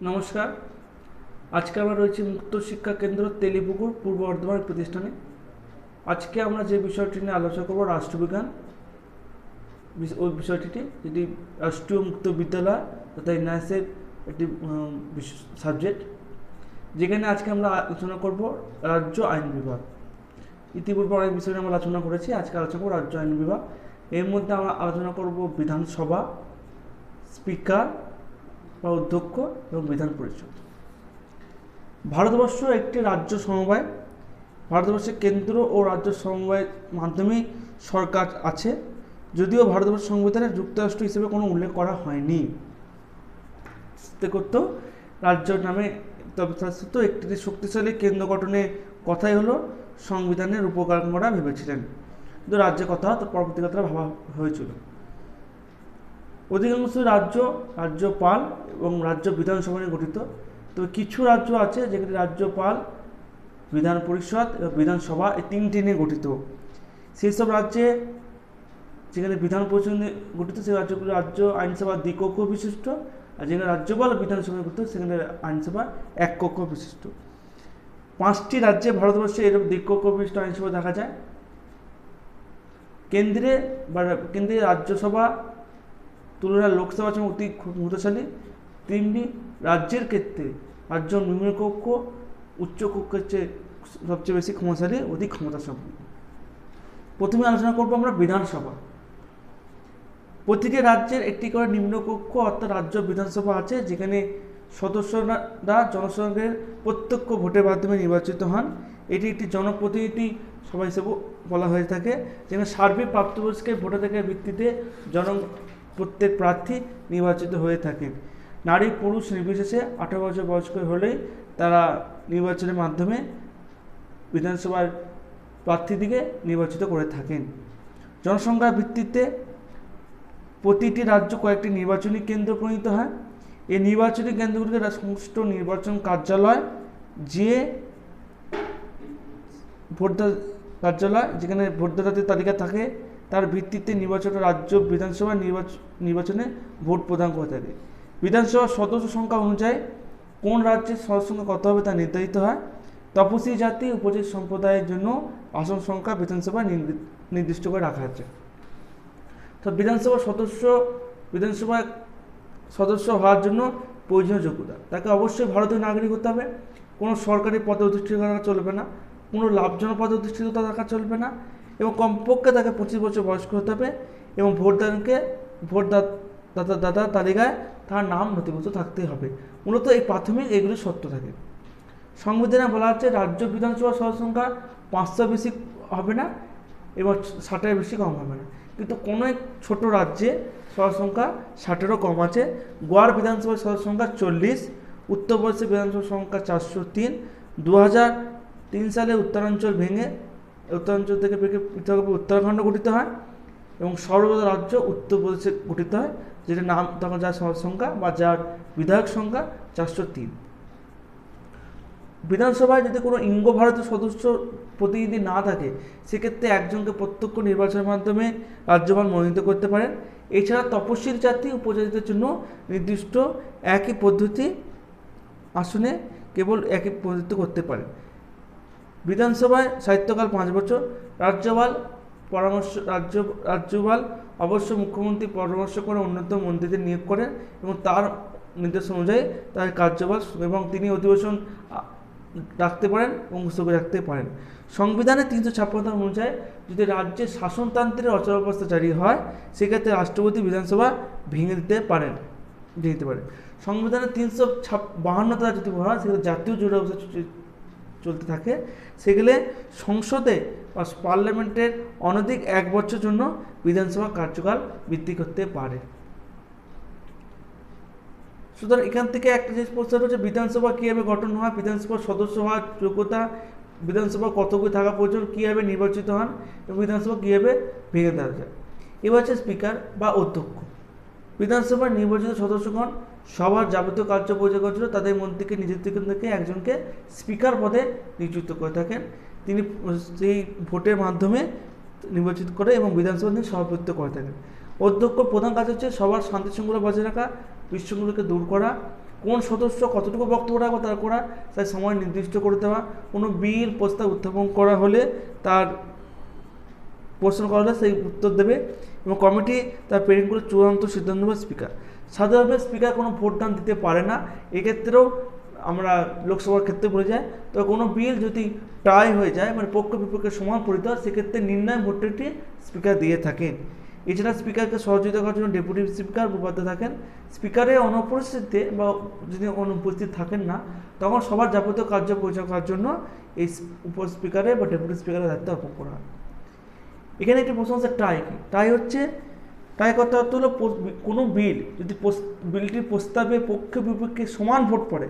নমস্কার। আজকে আমরা রয়েছি মুক্ত শিক্ষা কেন্দ্র তেলিপুকুর পূর্ব বর্ধমান প্রতিষ্ঠানে। আজকে আমরা যে বিষয়টি নিয়ে আলোচনা করব রাষ্ট্রবিজ্ঞান ওই বিষয়টিতে, যেটি রাষ্ট্রীয় মুক্ত বিদ্যালয় তথা এনআইএসের একটি সাবজেক্ট, যেখানে আজকে আমরা আলোচনা করব রাজ্য আইন বিভাগ। ইতিপূর্বে অনেক বিষয় নিয়ে আমরা আলোচনা করেছি, আজকে আলোচনা করব রাজ্য আইন বিভাগ। এর মধ্যে আমরা আলোচনা করব বিধানসভা, স্পিকার বা অধ্যক্ষ এবং বিধান পরিষদ। ভারতবর্ষ একটি রাজ্য সমবায়। ভারতবর্ষে কেন্দ্র ও রাজ্য সমবায়ের মাধ্যমেই সরকার আছে, যদিও ভারতবর্ষ সংবিধানে যুক্তরাষ্ট্র হিসেবে কোনো উল্লেখ করা হয়নি। করত রাজ্য নামে তথাস্থিত একটি শক্তিশালী কেন্দ্র গঠনের কথাই হলো সংবিধানের রূপকাররা ভেবেছিলেন, কিন্তু রাজ্যের কথা তো পরবর্তীকালে ভাবা হয়েছিল। অধিকাংশ রাজ্য রাজ্যপাল এবং রাজ্য বিধানসভা নিয়ে গঠিত, তবে কিছু রাজ্য আছে যেখানে রাজ্যপাল, বিধান পরিষদ এবং বিধানসভা এই তিনটি নিয়ে গঠিত। সেই সব রাজ্যে যেখানে বিধান পরিষদ নিয়ে গঠিত সেই রাজ্যগুলো রাজ্য আইনসভা দ্বিকক্ষ বিশিষ্ট, আর যেখানে রাজ্যপাল বিধানসভা গঠিত সেখানে আইনসভা এক কক্ষ বিশিষ্ট। 5টি রাজ্যে ভারতবর্ষে এরকম দ্বিকক্ষ বিশিষ্ট আইনসভা দেখা যায়। কেন্দ্রে রাজ্যসভা তুলনায় লোকসভা সময় অতি ক্ষমতাশালী। তেমনি রাজ্যের ক্ষেত্রে রাজ্য নিম্নকক্ষ উচ্চকক্ষের চেয়ে সবচেয়ে বেশি ক্ষমতাশালী, অধিক ক্ষমতাসম্পন্ন। প্রথমে আলোচনা করবো আমরা বিধানসভা। প্রতিটি রাজ্যের একটি করে নিম্নকক্ষ অর্থাৎ রাজ্য বিধানসভা আছে, যেখানে সদস্যরা জনসংঘের প্রত্যক্ষ ভোটের মাধ্যমে নির্বাচিত হন। এটি একটি জনপ্রতিনিধি সভা হিসেবে বলা হয়ে থাকে, যেখানে সার্বিক প্রাপ্তবয়স্কের ভোটাধিকারের ভিত্তিতে প্রত্যেক প্রার্থী নির্বাচিত হয়ে থাকেন। নারী পুরুষ নির্বিশেষে 18 বছর বয়স্ক হলেই তারা নির্বাচনের মাধ্যমে বিধানসভার প্রার্থীদিকে নির্বাচিত করে থাকেন। জনসংখ্যার ভিত্তিতে প্রতিটি রাজ্য কয়েকটি নির্বাচনী কেন্দ্র প্রণীত হয়। এই নির্বাচনী কেন্দ্রগুলিকে সংশ্লিষ্ট নির্বাচন কার্যালয়, যে ভোটদাতা কার্যালয় যেখানে ভোটদাতাদের তালিকা থাকে, তার ভিত্তিতে নির্বাচিত রাজ্য বিধানসভা নির্বাচনে ভোট প্রদান করে থাকে। বিধানসভার সদস্য সংখ্যা অনুযায়ী কোন রাজ্যের সদস্য সংখ্যা কত হবে তা নির্ধারিত হয়। তপসিলি জাতি উপজাতি সম্প্রদায়ের জন্য আসন সংখ্যা বিধানসভায় নির্দিষ্ট করে রাখা আছে। তো বিধানসভার সদস্য হওয়ার জন্য প্রয়োজনীয় যোগ্যতা, তাকে অবশ্যই ভারতীয় নাগরিক হতে হবে, কোনো সরকারি পদে অধিষ্ঠিত থাকা চলবে না, কোনো লাভজনক পদে অধিষ্ঠিত থাকা চলবে না, এবং কমপক্ষে তাকে 25 বছর বয়স্ক হতে হবে, এবং ভোটদাতা তালিকায় তার নাম নথিভুক্ত থাকতে হবে। মূলত এই প্রাথমিক এগুলি সত্য থাকে। সংবিধানে বলা হচ্ছে রাজ্য বিধানসভার সদস্য সংখ্যা 500 বেশি হবে না এবং 60-এর বেশি কম হবে না, কিন্তু কোনো এক ছোটো রাজ্যে সদস্য সংখ্যা 60-এরও কম আছে। গোয়ার বিধানসভার সদস্য সংখ্যা 40, উত্তরপ্রদেশের বিধানসভার সংখ্যা 403। 2003 সালে উত্তরাঞ্চল থেকে পৃথকভাবে উত্তরাখণ্ড গঠিত হয়, এবং সর্বদা রাজ্য উত্তরপ্রদেশে গঠিত হয়, যেটা নাম তখন যার সংখ্যা বা যার বিধায়ক সংখ্যা 403। বিধানসভায় যদি কোনো ভারতীয় সদস্য প্রতিনিধি না থাকে, সেক্ষেত্রে একজনকে প্রত্যক্ষ নির্বাচনের মাধ্যমে রাজ্যপাল মনোনীত করতে পারেন। এছাড়া তপশিলি জাতি উপজাতিদের জন্য নির্দিষ্ট একই পদ্ধতি আসনে কেবল একই প্রতিনিধিত্ব করতে পারে। বিধানসভায় স্থায়িত্বকাল 5 বছর। রাজ্যপাল অবশ্য মুখ্যমন্ত্রী পরামর্শ করে অন্যতম মন্ত্রীদের নিয়োগ করেন এবং তার নির্দেশ অনুযায়ী তার কার্যভার এবং তিনি অধিবেশন রাখতে পারেন এবং স্থগিত রাখতে পারেন। সংবিধানের 356 অনুযায়ী যদি রাজ্যে শাসনতন্ত্রের অচলাবস্থা জারি হয়, সেক্ষেত্রে রাষ্ট্রপতি বিধানসভা ভেঙে দিতে পারে। সংবিধানের 352 যদি বলা হয়, সেক্ষেত্রে জাতীয় জরুরি অবস্থা চলতে থাকে, সেগুলো সংসদে বা পার্লামেন্টের অনধিক 1 বছর জন্য বিধানসভা কার্যকাল বৃদ্ধি করতে পারে। সুতরাং এখান থেকে একটা জিনিস প্রশ্ন হচ্ছে, বিধানসভা কীভাবে গঠন হয়, বিধানসভার সদস্য হওয়ার যোগ্যতা, বিধানসভা কতগুলি থাকা প্রয়োজন, কীভাবে নির্বাচিত হন এবং বিধানসভা কীভাবে ভেঙে দেওয়া যায়। এবার হচ্ছে স্পিকার বা অধ্যক্ষ। বিধানসভার নির্বাচিত সদস্যগণ সবার যাবতীয় কার্য পরিচালনা জন্য তাদের মধ্যে থেকে নিজের থেকে একজনকে স্পিকার পদে নিযুক্ত করে থাকেন। তিনি সেই ভোটের মাধ্যমে নির্বাচিত করে এবং বিধানসভা নিয়ে সভাপতিত্ব করে থাকেন। অধ্যক্ষ প্রধান কাজ হচ্ছে সবার শান্তি শৃঙ্খলা বজায় রাখা, বিশৃঙ্খলাকে দূর করা, কোন সদস্য কতটুকু বক্তব্য রাখবে তার করা, তার সময় নির্দিষ্ট করে দেওয়া, কোনো বিল প্রস্তাব উত্থাপন করা হলে তার প্রশ্ন করা হলে সেই উত্তর দেবে, এবং কমিটি তার পেরিংগুলো চূড়ান্ত সিদ্ধান্ত নেবে স্পিকার। সাধারণভাবে স্পিকার কোনো ভোটদান দিতে পারে না, এক্ষেত্রেও আমরা লোকসভার ক্ষেত্রে বলে যাই। তবে কোনো বিল যদি টাই হয়ে যায়, মানে পক্ষ বিপক্ষের সমান পরিত হয়, সেক্ষেত্রে নির্ণয় ভোটটি স্পিকার দিয়ে থাকেন। এছাড়া স্পিকারকে সহযোগিতা করার জন্য ডেপুটি স্পিকার উপপাদ্য থাকেন। স্পিকারের অনুপস্থিতিতে বা যদি অনুপস্থিত থাকেন না, তখন সবার যাবতীয় কার্য পরিচালনা করার জন্য এই উপ স্পিকারের বা ডেপুটি স্পিকারের দায়িত্ব অর্পণ করা হয়। এখানে একটি প্রশ্ন হচ্ছে টাই কি। টাই করতে অর্থ হলো কোনো বিল যদি বিলটির প্রস্তাবে পক্ষে বিপক্ষে সমান ভোট পড়ে,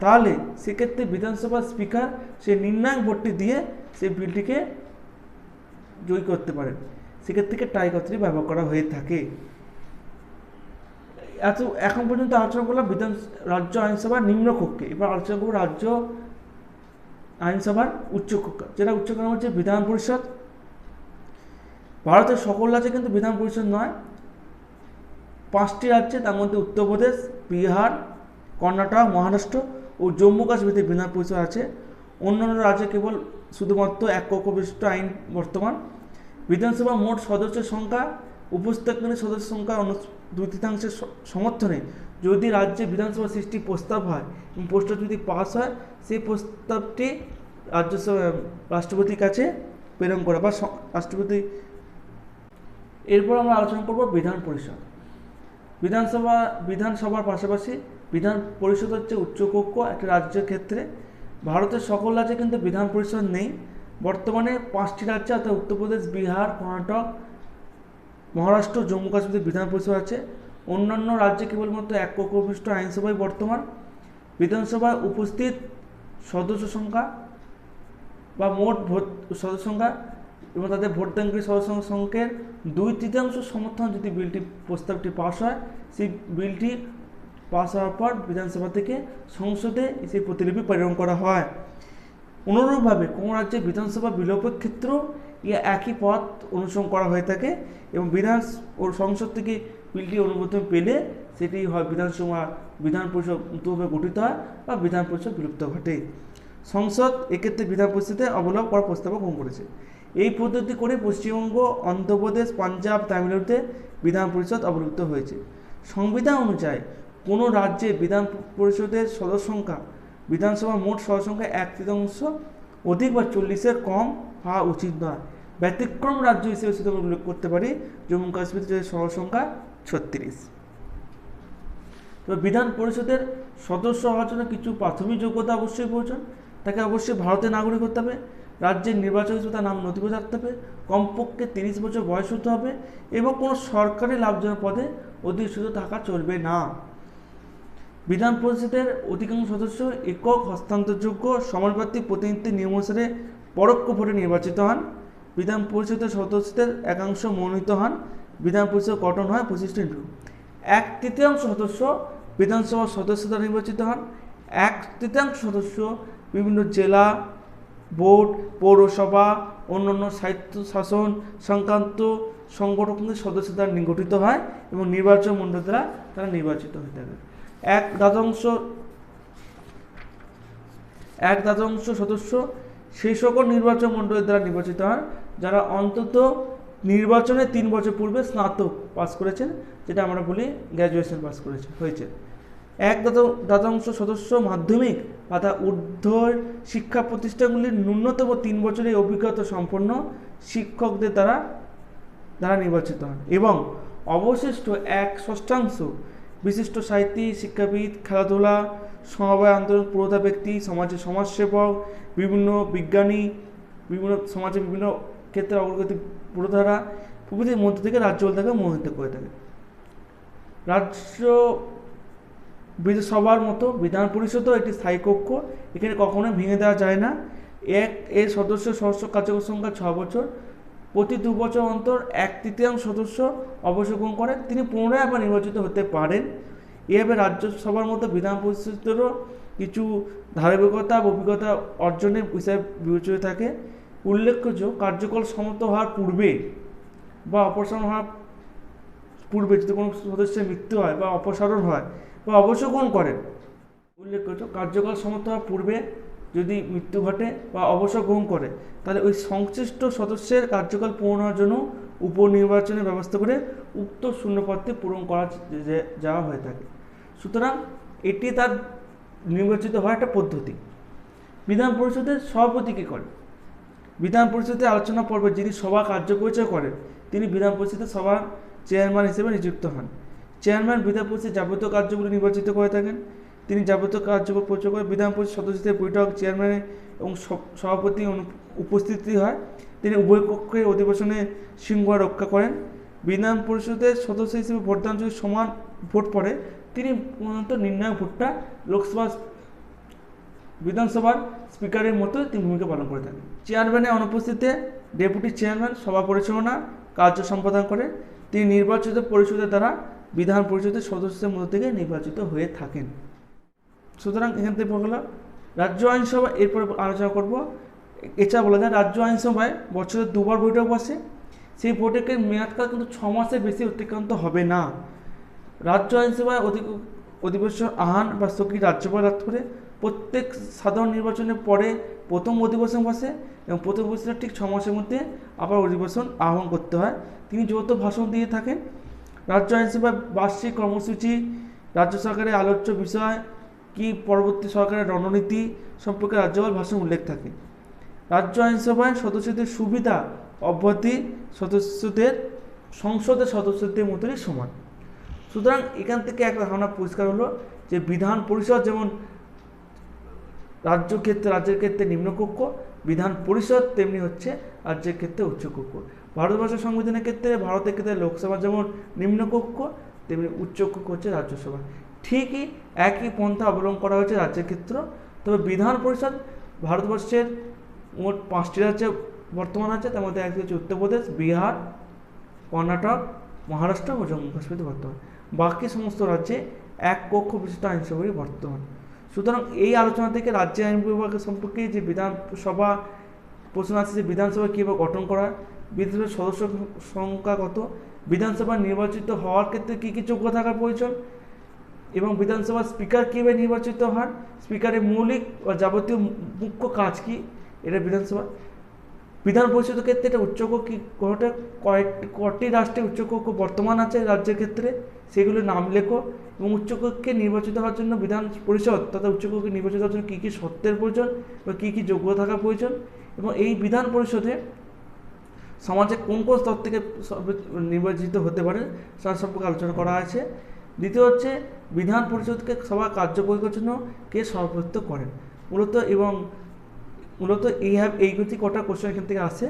তাহলে সেক্ষেত্রে বিধানসভার স্পিকার সেই নির্ণায়ক ভোটটি দিয়ে সেই বিলটিকে জয়ী করতে পারেন। সেক্ষেত্রে টাই কথাটি ব্যবহার করা হয়ে থাকে। এখন পর্যন্ত আলোচনা করলাম রাজ্য আইনসভার নিম্নকক্ষে, এবার আলোচনা করব রাজ্য আইনসভার উচ্চকক্ষ, যেটা উচ্চকক্ষ হচ্ছে বিধান পরিষদ। ভারতের সকল রাজ্যে কিন্তু বিধান পরিষদ নয়, 5টি রাজ্যে, তার মধ্যে উত্তরপ্রদেশ, বিহার, কর্ণাটক, মহারাষ্ট্র ও জম্মু কাশ্মীরে বিধান পরিষদ আছে। অন্যান্য রাজ্যে কেবল শুধুমাত্র এক কক্ষ বিশিষ্ট আইন বর্তমান। বিধানসভা মোট সদস্যের সংখ্যা উপস্থাপনের সদস্য সংখ্যা 2/3 সমর্থনে যদি রাজ্যে বিধানসভা সৃষ্টির প্রস্তাব হয় এবং প্রস্তাব যদি পাস হয়, সেই প্রস্তাবটি রাষ্ট্রপতির কাছে প্রেরণ করা বা রাষ্ট্রপতি। এরপর আমরা আলোচনা করব বিধান পরিষদ। বিধানসভার পাশাপাশি বিধান পরিষদ হচ্ছে উচ্চকক্ষ একটা রাজ্যের ক্ষেত্রে। ভারতের সকল রাজ্যে কিন্তু বিধান পরিষদ নেই। বর্তমানে 5টি রাজ্যে অর্থাৎ উত্তরপ্রদেশ, বিহার, কর্ণাটক, মহারাষ্ট্র, জম্মু কাশ্মীরে বিধান পরিষদ আছে। অন্যান্য রাজ্যে কেবলমাত্র এক কক্ষ বিশিষ্ট আইনসভায় বর্তমান। বিধানসভায় উপস্থিত সদস্য সংখ্যা বা মোট ভোট সদস্য সংখ্যা এবং তাদের ভোটদানকারী সদস্য সংখ্যার 2/3 সমর্থন যদি প্রস্তাবটি পাস হয়, সেই বিলটি পাস হওয়ার পর বিধানসভা থেকে সংসদে সেই প্রতিলিপি প্রেরণ করা হয়। অনুরূপভাবে কোনো রাজ্যে বিধানসভা বিলোপের ক্ষেত্রেও একই পথ অনুসরণ করা হয়ে থাকে এবং সংসদ থেকে বিলটি অনুমোদন পেলে সেটি হয় বিধান পরিষদ নতুনভাবে গঠিত হয় বা বিধান পরিষদ বিলুপ্ত ঘটে। সংসদ এক্ষেত্রে বিধান পরিষদে অবলম্বন করার প্রস্তাব গ্রহণ করেছে। এই পদ্ধতি করে পশ্চিমবঙ্গ, অন্ধ্রপ্রদেশ, পাঞ্জাব, তামিলনাড়ুতে বিধান পরিষদ অবলুপ্ত হয়েছে। সংবিধান অনুযায়ী কোনো রাজ্যে বিধান পরিষদের সদস্য সংখ্যা বিধানসভা মোট সদস্য সংখ্যা 1/3 অধিক বা 40-এর কম হওয়া উচিত নয়। ব্যতিক্রম রাজ্য হিসেবে শুধু উল্লেখ করতে পারি জম্মু কাশ্মীরের সদস্য সংখ্যা 36। তবে বিধান পরিষদের সদস্য হওয়ার জন্য কিছু প্রাথমিক যোগ্যতা অবশ্যই প্রয়োজন। তাকে অবশ্যই ভারতের নাগরিক হতে হবে, রাজ্যের নির্বাচন হিসেবে তার নাম নথিভুক্ত থাকতে হবে, কমপক্ষে 30 বছর বয়স হতে হবে এবং কোনো সরকারি লাভজনক পদে অধিষ্ঠিত থাকা চলবে না। বিধান পরিষদের অধিকাংশ সদস্য একক হস্তান্তরযোগ্য সমানুপাতিক প্রতিনিধিত্বের নিয়ম অনুসারে পরোক্ষ ভোটে নির্বাচিত হন। বিধান পরিষদের সদস্যদের একাংশ মনোনীত হন। বিধান পরিষদ গঠন হয় 25টি। 1/3 সদস্য বিধানসভার সদস্য দ্বারা নির্বাচিত হন। 1/3 সদস্য বিভিন্ন জেলা, বোর্ড, পৌরসভা, অন্যান্য স্বায়ত্ত শাসন সংক্রান্ত সংগঠনের সদস্য দ্বারা গঠিত হয় এবং নির্বাচন মণ্ডল দ্বারা তারা নির্বাচিত হয়ে থাকে। 1/3 সদস্য সেই সকল নির্বাচন মণ্ডলের দ্বারা নির্বাচিত হন যারা অন্তত নির্বাচনে 3 বছর পূর্বে স্নাতক পাস করেছেন, যেটা আমরা বলি গ্র্যাজুয়েশন পাস হয়েছে। 1/3 সদস্য মাধ্যমিক বা তার ঊর্ধ্বর শিক্ষা প্রতিষ্ঠানগুলির ন্যূনতম 3 বছরের অভিজ্ঞতা সম্পন্ন শিক্ষকদের দ্বারা নির্বাচিত হন এবং অবশিষ্ট 1/6 বিশিষ্ট সাহিত্যিক, শিক্ষাবিদ, খেলাধুলা, সমবায় আন্দোলন পুরোধা ব্যক্তি, সমাজের সমাজসেবক, বিভিন্ন বিজ্ঞানী, বিভিন্ন সমাজের বিভিন্ন ক্ষেত্রে অগ্রগতি পুরোধারা প্রভৃতির মধ্য থেকে রাজ্যপাল তাকে মনোনীত করে থাকে। রাজ্য সবার মতো বিধান পরিষদও একটি স্থায়ী কক্ষ, এখানে কখনোই ভেঙে দেওয়া যায় না। এর সদস্য কার্যকর সংখ্যা 6 বছর। প্রতি 2 বছর অন্তর 1/3 সদস্য অবসর গ্রহণ করেন, তিনি পুনরায় আবার নির্বাচিত হতে পারেন। এভাবে রাজ্যসভার মতো বিধান পরিষদেরও কিছু ধারাবাহিকতা অভিজ্ঞতা অর্জনের হিসাবে বিবেচিত থাকে। উল্লেখ্য কার্যকাল সমাপ্ত হওয়ার পূর্বে বা অপসারণ হওয়ার পূর্বে যদি কোনো সদস্যের মৃত্যু হয় বা অপসারণ হয় বা অবসর গ্রহণ করেন। উল্লেখ্য কার্যকাল সমাপ্ত হওয়ার পূর্বে যদি মৃত্যু ঘটে বা অবসর গ্রহণ করে, তাহলে ওই সংশ্লিষ্ট সদস্যের কার্যকাল পূরণ হওয়ার জন্য উপনির্বাচনের ব্যবস্থা করে উক্ত শূন্যপদটি পূরণ করা যাওয়া হয়ে থাকে। সুতরাং এটি তার নির্বাচিত হওয়ার একটা পদ্ধতি। বিধান পরিষদের সভাপতি কী করে? বিধান পরিষদের আলোচনা পর্বে যিনি সভা কার্য পরিচয় করেন তিনি বিধান পরিষদের সভার চেয়ারম্যান হিসেবে নিযুক্ত হন। চেয়ারম্যান বিধান পরিষদের যাবতীয় কার্যগুলি নির্বাচিত করে থাকেন। তিনি যাবতীয় কার্যক্রম পরিচয় করে বিধান পরিষদ সদস্যদের বৈঠক চেয়ারম্যান এবং সভাপতি উপস্থিতি হয়। তিনি উভয় কক্ষের অধিবেশনে শৃঙ্খলা রক্ষা করেন। বিধান পরিষদের সদস্য হিসেবে ভোটদান যদি সমান ভোট পড়ে, তিনি প্রধানত নির্ণায়ক ভোটটা লোকসভা বিধানসভার স্পিকারের মতো তিনি ভূমিকা পালন করে থাকেন। চেয়ারম্যানের অনুপস্থিতিতে ডেপুটি চেয়ারম্যান সভা পরিচালনা কার্য সম্পাদন করে। তিনি নির্বাচিত পরিষদের দ্বারা বিধান পরিষদের সদস্যদের মধ্য থেকে নির্বাচিত হয়ে থাকেন। সুতরাং এখান থেকে বলা রাজ্য আইনসভা, এরপর আলোচনা করব। এছাড়া বলা যায় রাজ্য আইনসভায় বছরে 2 বার বৈঠক বসে। সেই বৈঠকের মেয়াদকাল কিন্তু 6 মাসের বেশি অতিক্রান্ত হবে না। রাজ্য আইনসভায় অধিবেশন আহ্বান বা স্থগিত রাজ্যপাল রাত করে। প্রত্যেক সাধারণ নির্বাচনের পরে প্রথম অধিবেশন বসে এবং প্রথম অধিবেশনের ঠিক 6 মাসের মধ্যে আবার অধিবেশন আহ্বান করতে হয়। তিনি যৌথ ভাষণ দিয়ে থাকেন। রাজ্য আইনসভায় বার্ষিক কর্মসূচি, রাজ্য সরকারের আলোচ্য বিষয় কি, পরবর্তী সরকারের রণনীতি সম্পর্কে রাজ্যপাল ভাষণ উল্লেখ থাকে। রাজ্য আইনসভায় সদস্যদের সুবিধা অব্যাহতি সংসদের সদস্যদের মতোই সমান। সুতরাং এখান থেকে একটা ধারণা পরিষ্কার হলো যে বিধান পরিষদ যেমন রাজ্যের ক্ষেত্রে নিম্নকক্ষ, বিধান পরিষদ তেমনি হচ্ছে রাজ্যের ক্ষেত্রে উচ্চকক্ষ। ভারতবর্ষের সংবিধানের ক্ষেত্রে ভারতের ক্ষেত্রে লোকসভা যেমন নিম্নকক্ষ, তেমনি উচ্চকক্ষ হচ্ছে রাজ্যসভা। ঠিকই একই পন্থা অবলম্বন করা হয়েছে রাজ্যের ক্ষেত্র। তবে বিধান পরিষদ ভারতবর্ষের মোট 5টি রাজ্যে বর্তমান আছে। তার মধ্যে একটি হচ্ছে উত্তরপ্রদেশ, বিহার, কর্ণাটক, মহারাষ্ট্র ও জম্মু কাশ্মীরে বর্তমান। বাকি সমস্ত রাজ্যে এক কক্ষ বিশিষ্ট আইনসভারই বর্তমান। সুতরাং এই আলোচনা থেকে রাজ্য আইন বিভাগের সম্পর্কে যে বিধানসভা প্রশ্ন আছে, যে বিধানসভা কীভাবে গঠন করা, বিধানসভার সদস্য সংখ্যা কত, বিধানসভা নির্বাচিত হওয়ার ক্ষেত্রে কী কী যোগ্যতা থাকার প্রয়োজন, এবং বিধানসভার স্পিকার কীভাবে নির্বাচিত হন, স্পিকারের মৌলিক বা যাবতীয় মুখ্য কাজ কী, এটা বিধানসভা। বিধান পরিষদের ক্ষেত্রে এটা উচ্চকক্ষ কটি রাষ্ট্রে উচ্চকক্ষ বর্তমান আছে রাজ্যের ক্ষেত্রে, সেগুলোর নাম লেখো। এবং উচ্চকক্ষে নির্বাচিত হওয়ার জন্য বিধান পরিষদ তথা উচ্চকক্ষে নির্বাচিত হওয়ার জন্য কী কী শর্তের প্রয়োজন বা কী কী যোগ্যতা থাকার প্রয়োজন, এবং এই বিধান পরিষদে সমাজে কোন কোন স্তর থেকে নির্বাচিত হতে পারে তার সম্পর্কে আলোচনা করা আছে। দ্বিতীয় হচ্ছে বিধান পরিষদকে সভা কার্যকরীর জন্য কে সভাপতিত্ব করেন মূলত এই গতি কটা কোশ্চেন এখান থেকে আসে।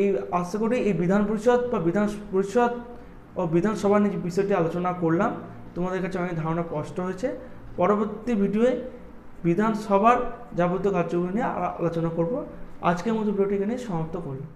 এই আশা করি এই বিধান পরিষদ ও বিধানসভা নিয়ে যে বিষয়টি আলোচনা করলাম তোমাদের কাছে অনেক ধারণা স্পষ্ট হয়েছে। পরবর্তী ভিডিওয়ে বিধানসভার যাবতীয় কার্যক্রম নিয়ে আলোচনা করব। আজকের মতো ভিডিওটি এখানে সমাপ্ত করলাম।